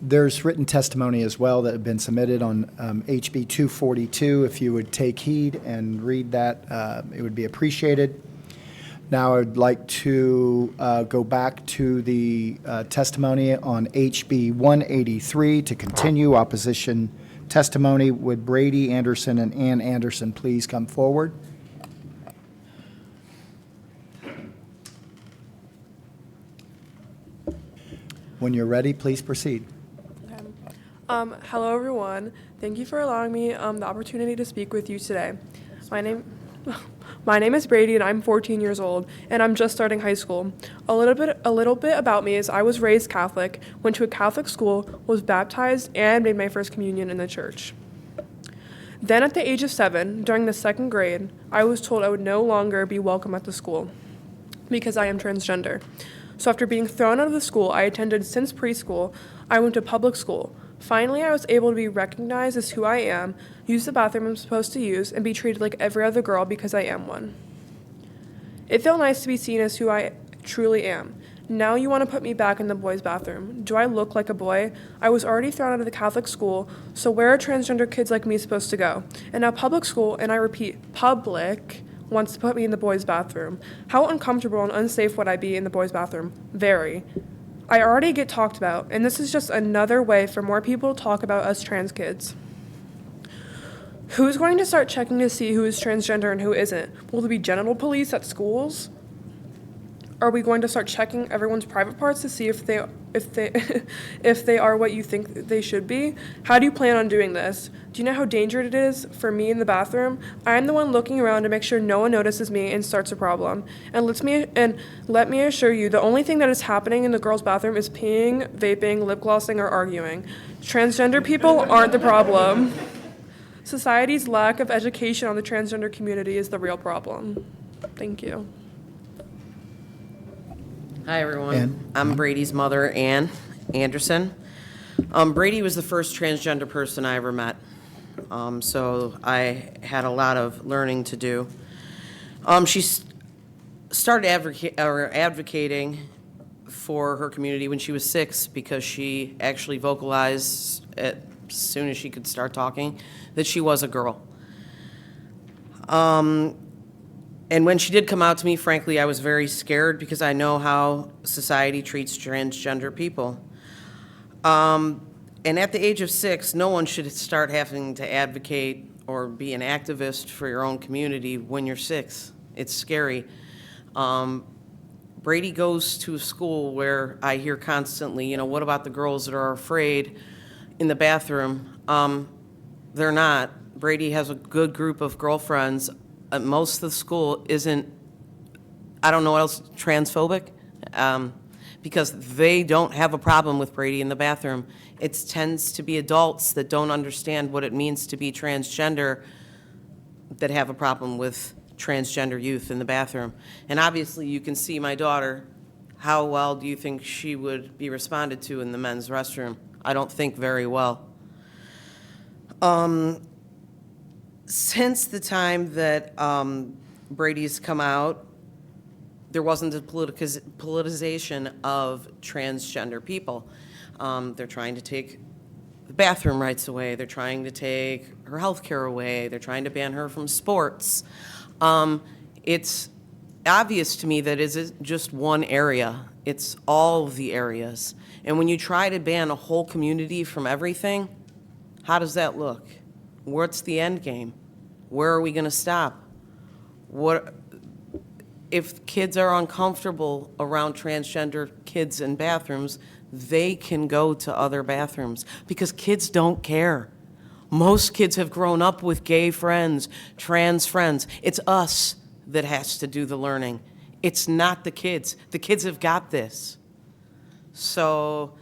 There's written testimony as well that have been submitted on HB 242. If you would take heed and read that, it would be appreciated. Now I would like to go back to the testimony on HB 183 to continue opposition testimony. Would Bradie Anderson and Ann Anderson please come forward? When you're ready, please proceed. Hello, everyone. Thank you for allowing me the opportunity to speak with you today. My name is Bradie, and I'm 14 years old, and I'm just starting high school. A little bit about me is I was raised Catholic, went to a Catholic school, was baptized, and made my first communion in the church. Then at the age of 7, during the 2nd grade, I was told I would no longer be welcome at the school because I am transgender. So after being thrown out of the school I attended since preschool, I went to public school. Finally, I was able to be recognized as who I am, use the bathroom I'm supposed to use, and be treated like every other girl because I am one. It felt nice to be seen as who I truly am. Now you want to put me back in the boys' bathroom. Do I look like a boy? I was already thrown out of the Catholic school, so where are transgender kids like me supposed to go? And now public school, and I repeat, public, wants to put me in the boys' bathroom. How uncomfortable and unsafe would I be in the boys' bathroom? Very. I already get talked about, and this is just another way for more people to talk about us trans kids. Who's going to start checking to see who is transgender and who isn't? Will there be genital police at schools? Are we going to start checking everyone's private parts to see if they if they are what you think they should be? How do you plan on doing this? Do you know how dangerous it is for me in the bathroom? I'm the one looking around to make sure no one notices me and starts a problem. And let me assure you, the only thing that is happening in the girls' bathroom is peeing, vaping, lip glossing, or arguing. Transgender people aren't the problem. Society's lack of education on the transgender community is the real problem. Thank you. Hi, everyone. Ann? I'm Bradie's mother, Anne Anderson. Bradie was the first transgender person I ever met, so I had a lot of learning to do. She started advocating for her community when she was 6 because she actually vocalized as soon as she could start talking that she was a girl. And when she did come out to me, frankly, I was very scared because I know how society treats transgender people. And at the age of 6, no one should start having to advocate or be an activist for your own community when you're 6. It's scary. Bradie goes to a school where I hear constantly, what about the girls that are afraid in the bathroom? They're not. Bradie has a good group of girlfriends. Most of the school isn't, I don't know what else, transphobic, because they don't have a problem with Bradie in the bathroom. It tends to be adults that don't understand what it means to be transgender that have a problem with transgender youth in the bathroom. And obviously you can see my daughter. How well do you think she would be responded to in the men's restroom? I don't think very well. Since the time that Bradie's come out, there wasn't a politicization of transgender people. They're trying to take the bathroom rights away. They're trying to take her health care away. They're trying to ban her from sports. It's obvious to me that it isn't just one area. It's all of the areas. And when you try to ban a whole community from everything, how does that look? What's the end game? Where are we going to stop? What if kids are uncomfortable around transgender kids in bathrooms? They can go to other bathrooms because kids don't care. Most kids have grown up with gay friends, trans friends. It's us that has to do the learning. It's not the kids. The kids have got this. So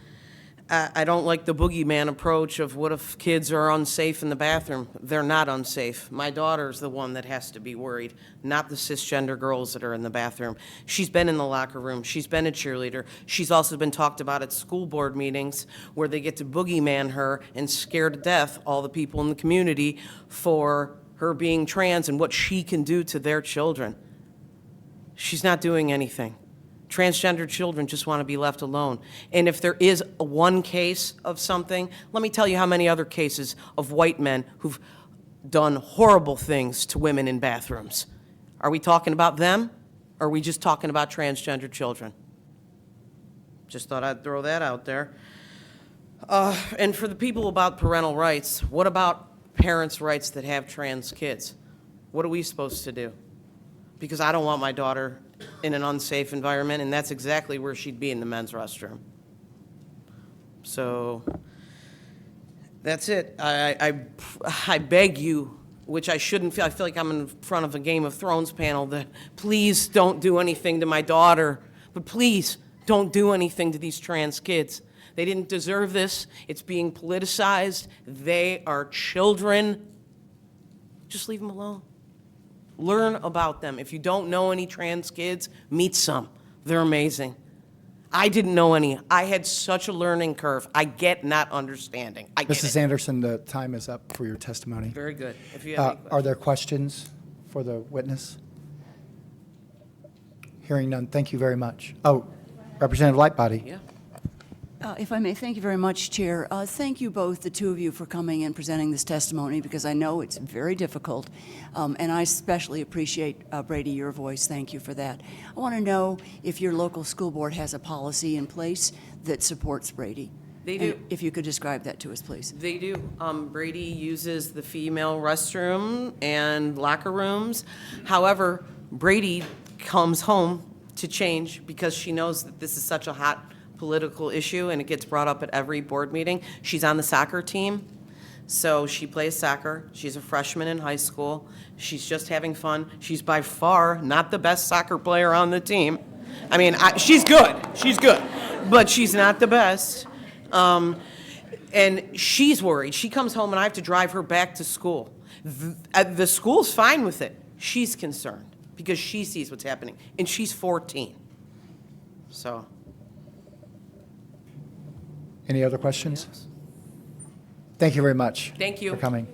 I don't like the boogeyman approach of what if kids are unsafe in the bathroom. They're not unsafe. My daughter's the one that has to be worried, not the cisgender girls that are in the bathroom. She's been in the locker room. She's been a cheerleader. She's also been talked about at school board meetings where they get to boogeyman her and scare to death all the people in the community for her being trans and what she can do to their children. She's not doing anything. Transgender children just want to be left alone. And if there is one case of something, let me tell you how many other cases of white men who've done horrible things to women in bathrooms. Are we talking about them, or are we just talking about transgender children? Just thought I'd throw that out there. And for the people about parental rights, what about parents' rights that have trans kids? What are we supposed to do? Because I don't want my daughter in an unsafe environment, and that's exactly where she'd be, in the men's restroom. So that's it. I beg you, which I shouldn't feel, I feel like I'm in front of a Game of Thrones panel, that please don't do anything to my daughter, but please don't do anything to these trans kids. They didn't deserve this. It's being politicized. They are children. Just leave them alone. Learn about them. If you don't know any trans kids, meet some. They're amazing. I didn't know any. I had such a learning curve. I get not understanding. I get Mrs. it. Anderson, the time is up for your testimony. Very good. If you have any questions. Are there questions for the witness? Hearing none, thank you very much. Oh, Representative Lightbody. Yeah. If I may, thank you very much, Chair. Thank you both, the two of you, for coming and presenting this testimony, because I know it's very difficult, and I especially appreciate, Bradie, your voice. Thank you for that. I want to know if your local school board has a policy in place that supports Bradie. They do. And if you could describe that to us, please. They do. Bradie uses the female restroom and locker rooms. However, Bradie comes home to change because she knows that this is such a hot political issue, and it gets brought up at every board meeting. She's on the soccer team, so she plays soccer. She's a freshman in high school. She's just having fun. She's by far not the best soccer player on the team. I mean, she's good. She's good, but she's not the best. And she's worried. She comes home, and I have to drive her back to school. The school's fine with it. She's concerned because she sees what's happening, and she's 14. So. Any other questions? Thank you very much. Thank you. For coming.